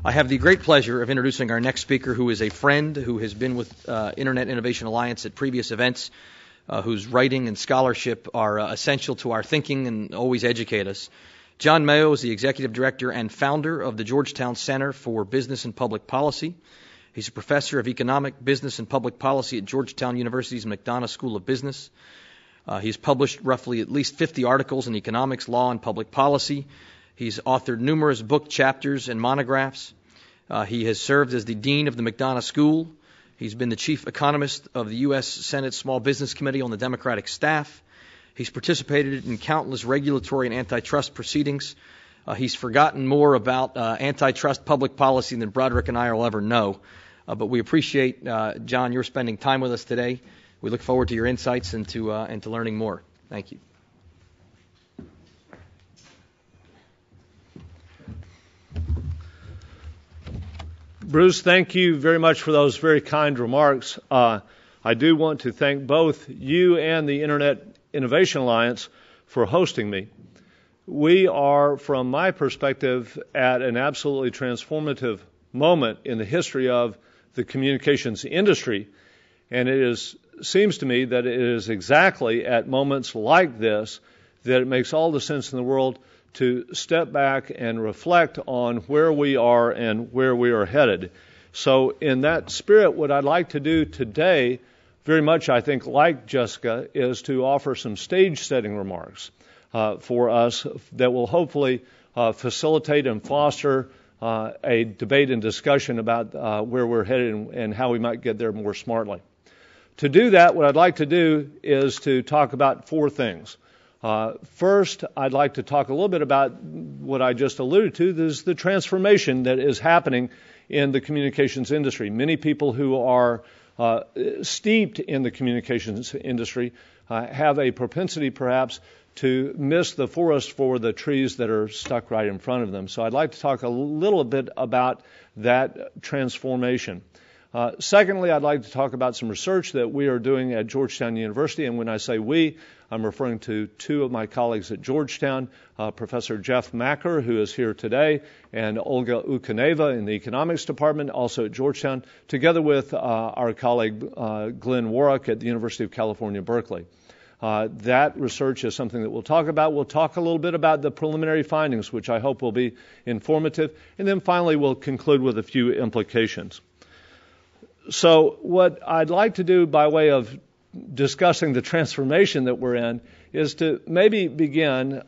I have the great pleasure of introducing our next speaker, who is a friend who has been with Internet Innovation Alliance at previous events, whose writing and scholarship are essential to our thinking and always educate us. John Mayo is the Executive Director and founder of the Georgetown Center for Business and Public Policy. He's a professor of economic, business, and public policy at Georgetown University's McDonough School of Business. He's published roughly at least 50 articles in economics, law, and public policy. He's authored numerous book chapters and monographs. He has served as the dean of the McDonough School. He's been the chief economist of the U.S. Senate Small Business Committee on the Democratic staff. He's participated in countless regulatory and antitrust proceedings. He's forgotten more about antitrust public policy than Broderick and I will ever know. But we appreciate, John, your spending time with us today. We look forward to your insights and to learning more. Thank you. Bruce, thank you very much for those very kind remarks. I do want to thank both you and the Internet Innovation Alliance for hosting me. We are, from my perspective, at an absolutely transformative moment in the history of the communications industry, and it seems to me that it is exactly at moments like this that it makes all the sense in the world to step back and reflect on where we are and where we are headed. So in that spirit, what I'd like to do today, very much I think like Jessica, is to offer some stage-setting remarks for us that will hopefully facilitate and foster a debate and discussion about where we're headed and how we might get there more smartly. To do that, what I'd like to do is to talk about four things. First, I'd like to talk a little bit about what I just alluded to. This is the transformation that is happening in the communications industry. Many people who are steeped in the communications industry have a propensity, perhaps, to miss the forest for the trees that are stuck right in front of them. So I'd like to talk a little bit about that transformation. Secondly, I'd like to talk about some research that we are doing at Georgetown University. And when I say we, I'm referring to two of my colleagues at Georgetown, Professor Jeff Macker, who is here today, and Olga Ukaneva in the economics department, also at Georgetown, together with our colleague Glenn Warwick at the University of California, Berkeley. That research is something that we'll talk about. We'll talk a little bit about the preliminary findings, which I hope will be informative. And then finally, we'll conclude with a few implications. So what I'd like to do by way of discussing the transformation that we're in is to maybe begin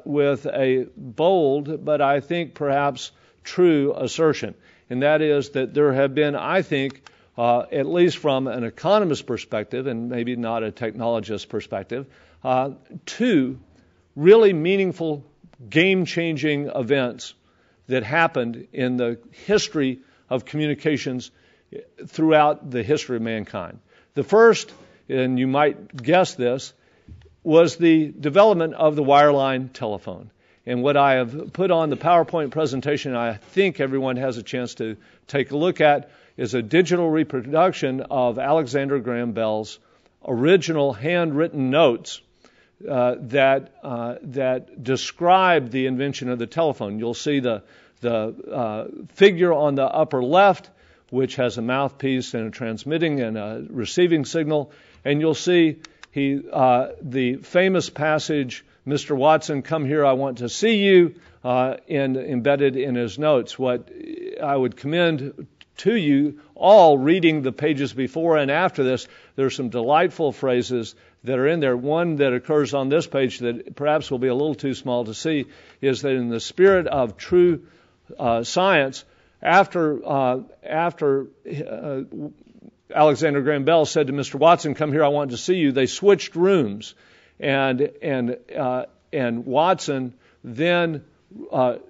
with a bold, but I think perhaps true assertion. And that is that there have been, I think, at least from an economist perspective, and maybe not a technologist perspective, two really meaningful, game-changing events that happened in the history of communications throughout the history of mankind. The first, and you might guess this, was the development of the wireline telephone. And what I have put on the PowerPoint presentation, I think everyone has a chance to take a look at, is a digital reproduction of Alexander Graham Bell's original handwritten notes that describe the invention of the telephone. You'll see the figure on the upper left, which has a mouthpiece and a transmitting and a receiving signal. And you'll see the famous passage, "Mr. Watson, come here, I want to see you," embedded in his notes. What I would commend to you all reading the pages before and after this, there's some delightful phrases that are in there. One that occurs on this page that perhaps will be a little too small to see is that in the spirit of true science, after Alexander Graham Bell said to Mr. Watson, "Come here, I want to see you," they switched rooms, and Watson then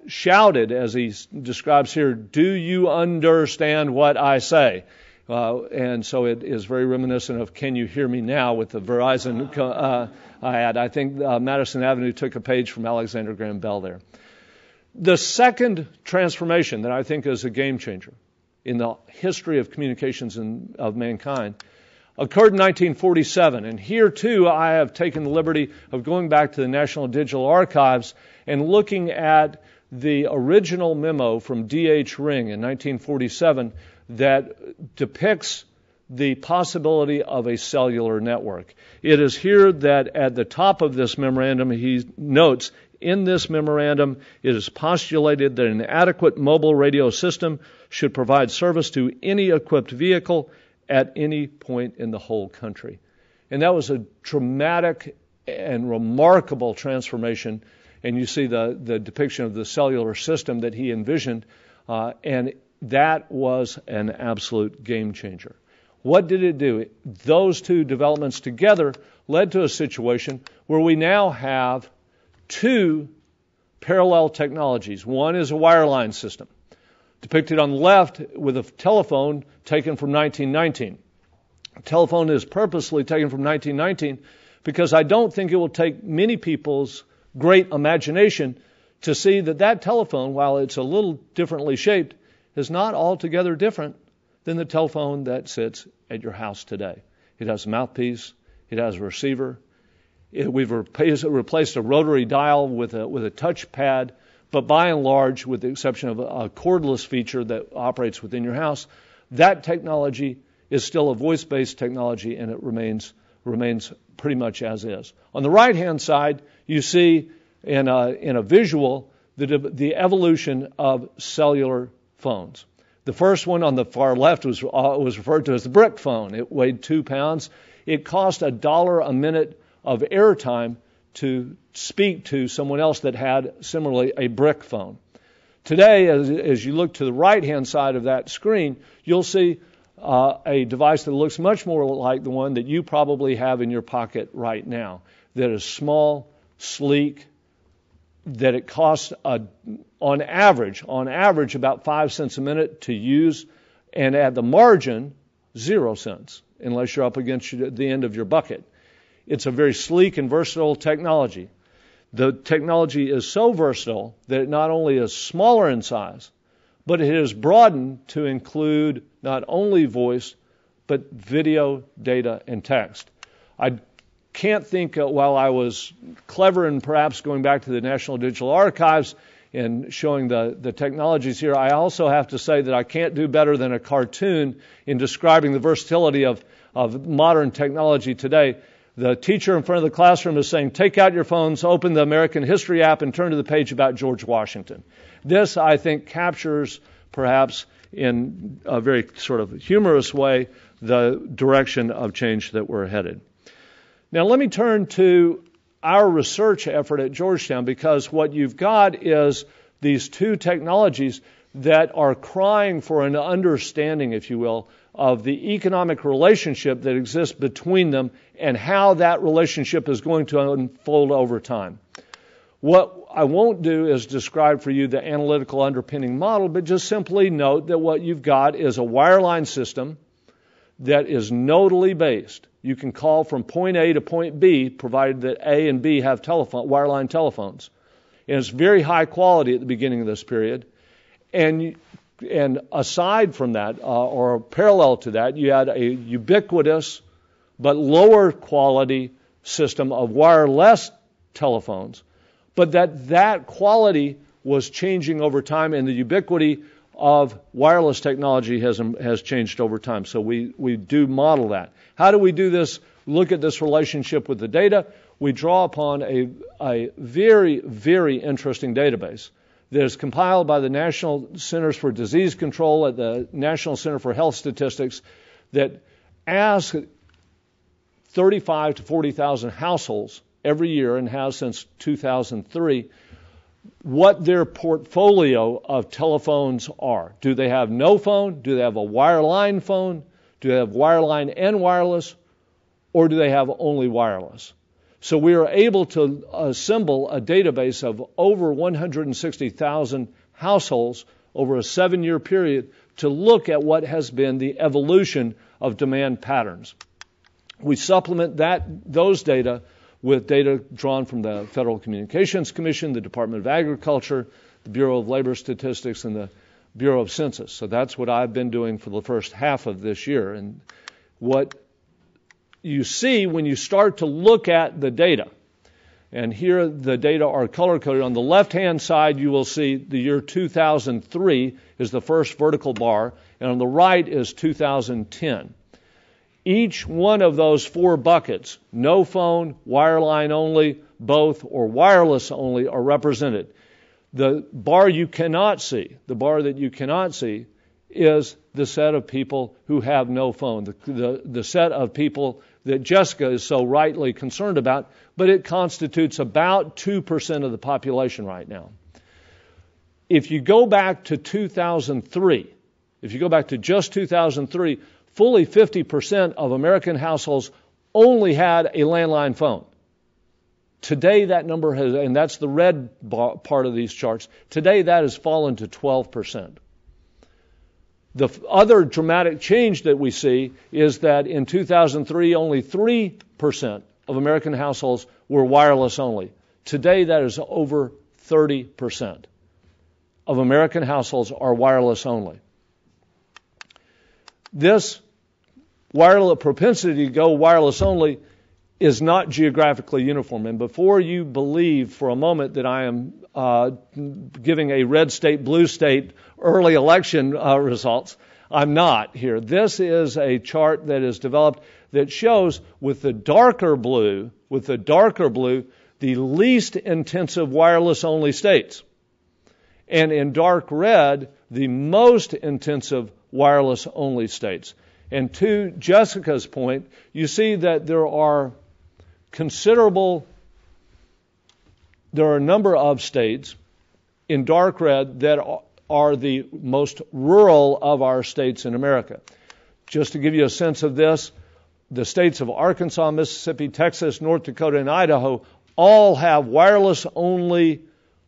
shouted, as he describes here, "Do you understand what I say?" And so it is very reminiscent of "Can you hear me now?" with the Verizon ad. I think Madison Avenue took a page from Alexander Graham Bell there. The second transformation that I think is a game changer in the history of communications of mankind occurred in 1947. And here, too, I have taken the liberty of going back to the National Digital Archives and looking at the original memo from D.H. Ring in 1947 that depicts the possibility of a cellular network. It is here that at the top of this memorandum, he notes, in this memorandum, it is postulated that an adequate mobile radio system should provide service to any equipped vehicle at any point in the whole country. And that was a dramatic and remarkable transformation. And you see the depiction of the cellular system that he envisioned, and that was an absolute game changer. What did it do? Those two developments together led to a situation where we now have two parallel technologies. One is a wireline system, depicted on the left with a telephone taken from 1919. The telephone is purposely taken from 1919 because I don't think it will take many people's great imagination to see that that telephone, while it's a little differently shaped, is not altogether different than the telephone that sits at your house today. It has a mouthpiece. It has a receiver. We've replaced a rotary dial with a touch pad, but by and large, with the exception of a cordless feature that operates within your house, that technology is still a voice-based technology, and it remains pretty much as is. On the right-hand side, you see in a visual the evolution of cellular phones. The first one on the far left was referred to as the brick phone. It weighed 2 pounds. It cost $1 a minute of airtime to speak to someone else that had similarly a brick phone. Today, as you look to the right-hand side of that screen, you'll see a device that looks much more like the one that you probably have in your pocket right now, that is small, sleek, that it costs on average about 5 cents a minute to use, and at the margin 0 cents unless you're up against the end of your bucket. It's a very sleek and versatile technology. The technology is so versatile that it not only is smaller in size, but it has broadened to include not only voice, but video, data, and text. I can't think, while I was clever in perhaps going back to the National Digital Archives and showing the technologies here, I also have to say that I can't do better than a cartoon in describing the versatility of modern technology today. The teacher in front of the classroom is saying, take out your phones, open the American History app, and turn to the page about George Washington. This, I think, captures, perhaps in a very sort of humorous way, the direction of change that we're headed. Now, let me turn to our research effort at Georgetown, because what you've got is these two technologies that are crying for an understanding, if you will, of the economic relationship that exists between them and how that relationship is going to unfold over time. What I won't do is describe for you the analytical underpinning model, but just simply note that what you've got is a wireline system that is nodally based. You can call from point A to point B, provided that A and B have wireline telephones. And it's very high quality at the beginning of this period. And aside from that, or parallel to that, you had a ubiquitous but lower quality system of wireless telephones. But that quality was changing over time, and the ubiquity of wireless technology has changed over time. So we do model that. How do we do this? Look at this relationship with the data. We draw upon a very, very interesting database that is compiled by the National Centers for Disease Control at the National Center for Health Statistics that asks 35 to 40,000 households every year, and has since 2003, what their portfolio of telephones are. Do they have no phone? Do they have a wireline phone? Do they have wireline and wireless? Or do they have only wireless? So we are able to assemble a database of over 160,000 households over a 7-year period to look at what has been the evolution of demand patterns. We supplement those data with data drawn from the Federal Communications Commission, the Department of Agriculture, the Bureau of Labor Statistics, and the Bureau of Census. So that's what I've been doing for the first half of this year. And what you see when you start to look at the data And here the data are color-coded. On the left-hand side, you will see the year 2003 is the first vertical bar, and on the right is 2010. Each one of those four buckets, no phone, wireline only, both, or wireless only, are represented. The bar you cannot see, the bar that you cannot see, is the set of people who have no phone, the set of people that Jessica is so rightly concerned about, but it constitutes about 2% of the population right now. If you go back to 2003, if you go back to just 2003, fully 50% of American households only had a landline phone. Today that number has, and that's the red part of these charts, today that has fallen to 12%. The other dramatic change that we see is that in 2003, only 3% of American households were wireless only. Today, that is over 30% of American households are wireless only. This wireless propensity to go wireless only is not geographically uniform. And before you believe for a moment that I am giving a red state, blue state early election results, I'm not here. This is a chart that is developed that shows with the darker blue, the least intensive wireless only states. And in dark red, the most intensive wireless only states. And to Jessica's point, you see that there are a number of states in dark red that are the most rural of our states in America. Just to give you a sense of this, the states of Arkansas, Mississippi, Texas, North Dakota, and Idaho all have wireless-only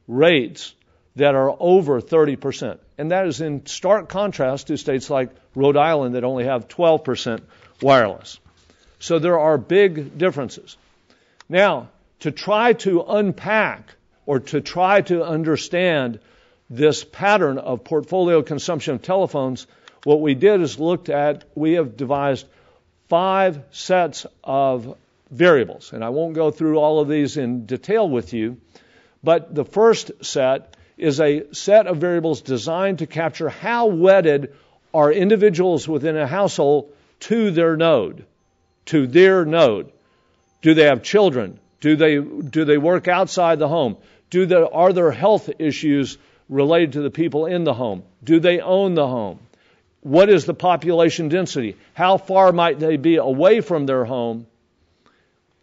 rates that are over 30%. And that is in stark contrast to states like Rhode Island that only have 12% wireless. So there are big differences. Now, to try to unpack or to try to understand this pattern of portfolio consumption of telephones, what we did is we have devised 5 sets of variables. And I won't go through all of these in detail with you, but the first set is a set of variables designed to capture how wedded are individuals within a household to their node. Do they have children? Do they work outside the home? Are there health issues related to the people in the home? Do they own the home? What is the population density? How far might they be away from their home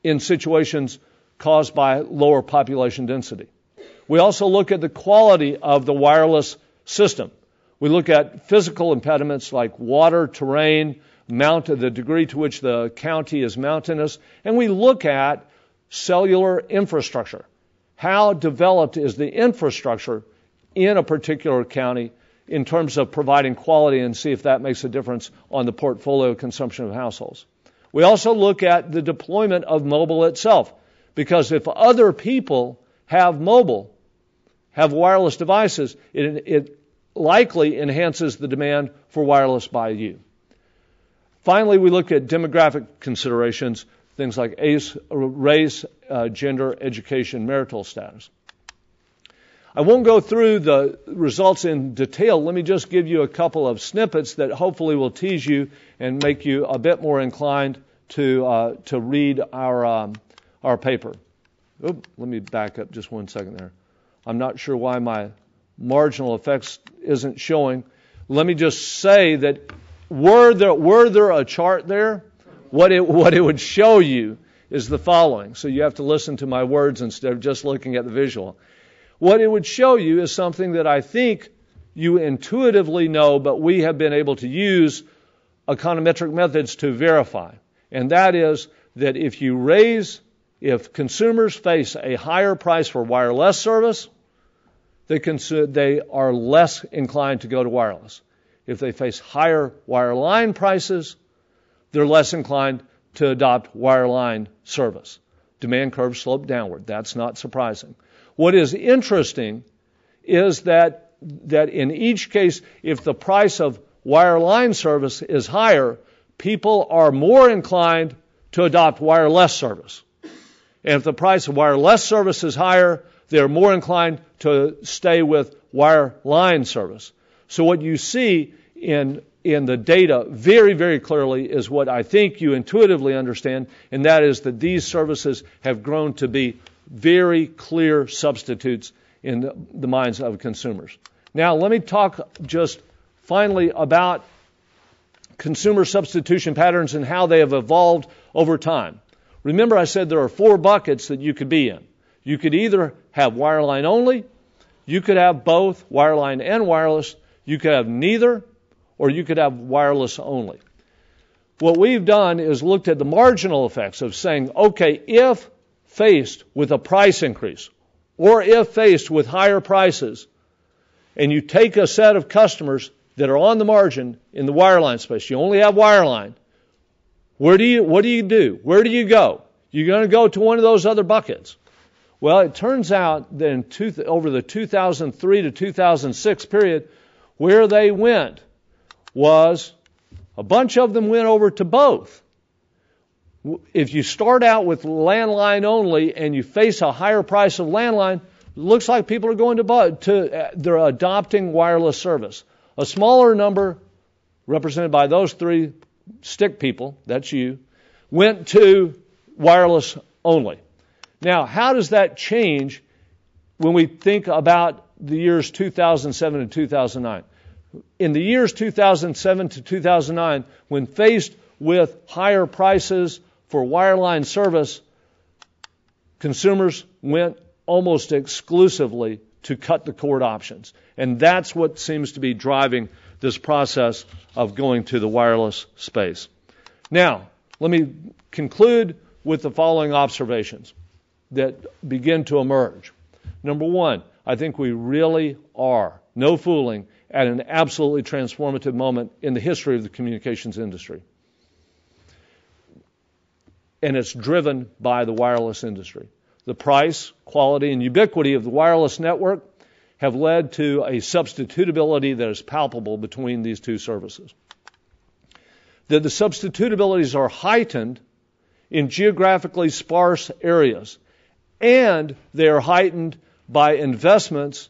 in situations caused by lower population density? We also look at the quality of the wireless system. We look at physical impediments like water, terrain, the degree to which the county is mountainous, and we look at cellular infrastructure. How developed is the infrastructure in a particular county in terms of providing quality, and see if that makes a difference on the portfolio consumption of households. We also look at the deployment of mobile itself, because if other people have wireless devices, it likely enhances the demand for wireless by you. Finally, we look at demographic considerations, things like race, gender, education, marital status. I won't go through the results in detail. Let me just give you a couple of snippets that hopefully will tease you and make you a bit more inclined to read our paper. Let me back up just one second there. I'm not sure why my marginal effects isn't showing. Let me just say that were there a chart there, what it would show you is the following. So you have to listen to my words instead of just looking at the visual. What it would show you is something that I think you intuitively know, but we have been able to use econometric methods to verify. And that is that if consumers face a higher price for wireless service, they are less inclined to go to wireless. If they face higher wireline prices, they're less inclined to adopt wireline service. Demand curves slope downward. That's not surprising. What is interesting is that in each case, if the price of wireline service is higher, people are more inclined to adopt wireless service. And if the price of wireless service is higher, they're more inclined to stay with wireline service. So what you see in the data very, very clearly is what I think you intuitively understand, and that is that these services have grown to be very clear substitutes in the minds of consumers. Now, let me talk just finally about consumer substitution patterns and how they have evolved over time. Remember, I said there are 4 buckets that you could be in. You could either have wireline only, you could have both wireline and wireless, you could have neither, or you could have wireless only. What we've done is looked at the marginal effects of saying, okay, if faced with a price increase, or if faced with higher prices, and you take a set of customers that are on the margin in the wireline space, you only have wireline, what do you do? Where do you go? You're going to go to one of those other buckets. Well, it turns out that over the 2003 to 2006 period, where they went was a bunch of them went over to both. If you start out with landline only and you face a higher price of landline, it looks like people are going they're adopting wireless service. A smaller number, represented by those 3 stick people, that's you, went to wireless only. Now, how does that change when we think about the years 2007 and 2009? In the years 2007 to 2009, when faced with higher prices for wireline service, consumers went almost exclusively to cut the cord options. And that's what seems to be driving this process of going to the wireless space. Now, let me conclude with the following observations that begin to emerge. Number 1, I think we really are, no fooling, at an absolutely transformative moment in the history of the communications industry. And it's driven by the wireless industry. The price, quality, and ubiquity of the wireless network have led to a substitutability that is palpable between these 2 services. That the substitutabilities are heightened in geographically sparse areas, and they are heightened by investments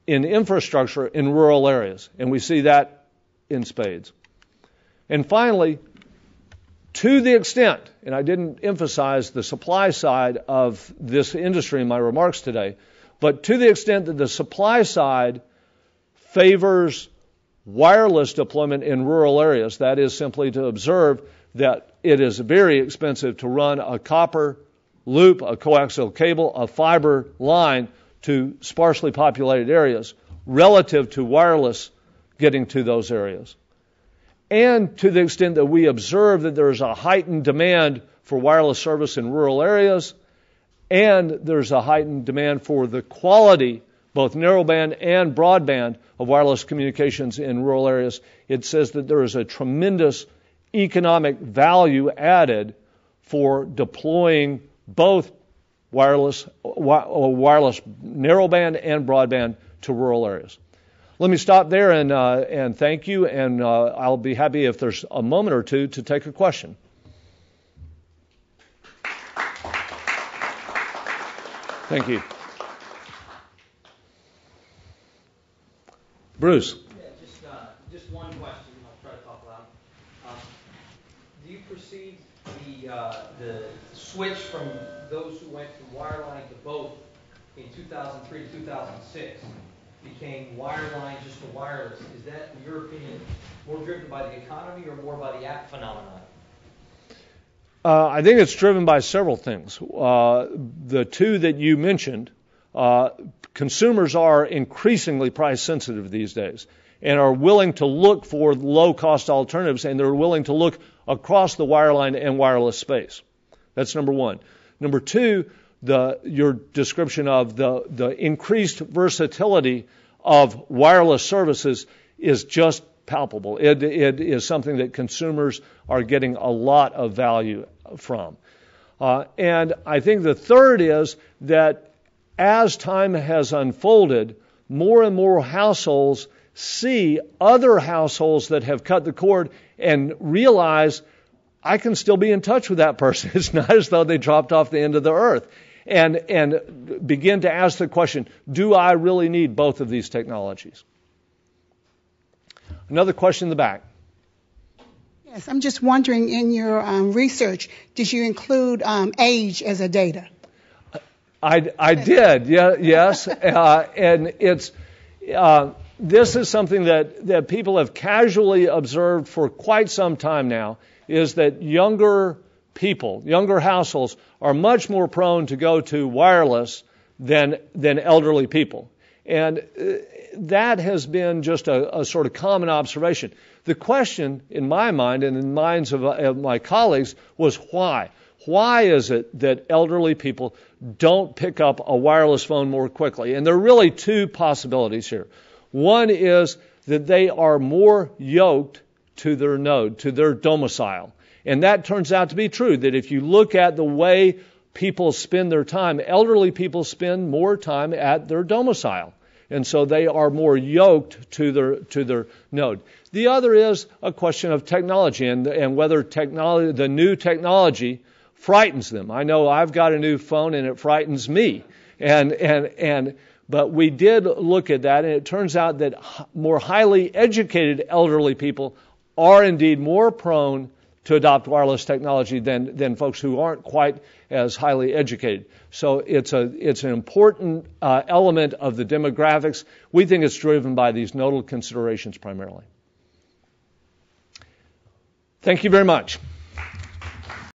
in infrastructure in rural areas, and we see that in spades. And finally, to the extent, and I didn't emphasize the supply side of this industry in my remarks today, but to the extent that the supply side favors wireless deployment in rural areas, that is simply to observe that it is very expensive to run a copper loop, a coaxial cable, a fiber line to sparsely populated areas relative to wireless getting to those areas. And to the extent that we observe that there is a heightened demand for wireless service in rural areas, and there's a heightened demand for the quality, both narrowband and broadband, of wireless communications in rural areas, it says that there is a tremendous economic value added for deploying both wireless narrowband and broadband to rural areas. Let me stop there and thank you, and I'll be happy if there's a moment or two to take a question. Thank you. Bruce. Yeah, just one question. I'll try to talk loud. Do you perceive the switch from those who went from wireline to both in 2003 to 2006 became wireline just to wireless? Is that, in your opinion, more driven by the economy or more by the app phenomenon? I think it's driven by several things. The 2 that you mentioned, consumers are increasingly price sensitive these days and are willing to look for low-cost alternatives, and they're willing to look across the wireline and wireless space. That's number 1. Number 2, your description of the increased versatility of wireless services is just palpable. It is something that consumers are getting a lot of value from. And I think the third is that as time has unfolded, more and more households see other households that have cut the cord and realize I can still be in touch with that person. It's not as though they dropped off the end of the earth. And begin to ask the question, do I really need both of these technologies? Another question in the back. Yes, I'm just wondering, in your research, did you include age as a data? I did, yes. And it's this is something that people have casually observed for quite some time now, is that younger people, younger households, are much more prone to go to wireless than elderly people. And that has been just a sort of common observation. The question, in my mind and in the minds of my colleagues, was why? Why is it that elderly people don't pick up a wireless phone more quickly? And there are really two possibilities here. One is that they are more yoked to their node, to their domicile. And that turns out to be true, that if you look at the way people spend their time, elderly people spend more time at their domicile. And so they are more yoked to their node. The other is a question of technology and whether the new technology frightens them. I know I've got a new phone and it frightens me. But we did look at that, and it turns out that more highly educated elderly people are indeed more prone to adopt wireless technology than folks who aren't quite as highly educated. So it's an important element of the demographics. We think it's driven by these nodal considerations primarily. Thank you very much.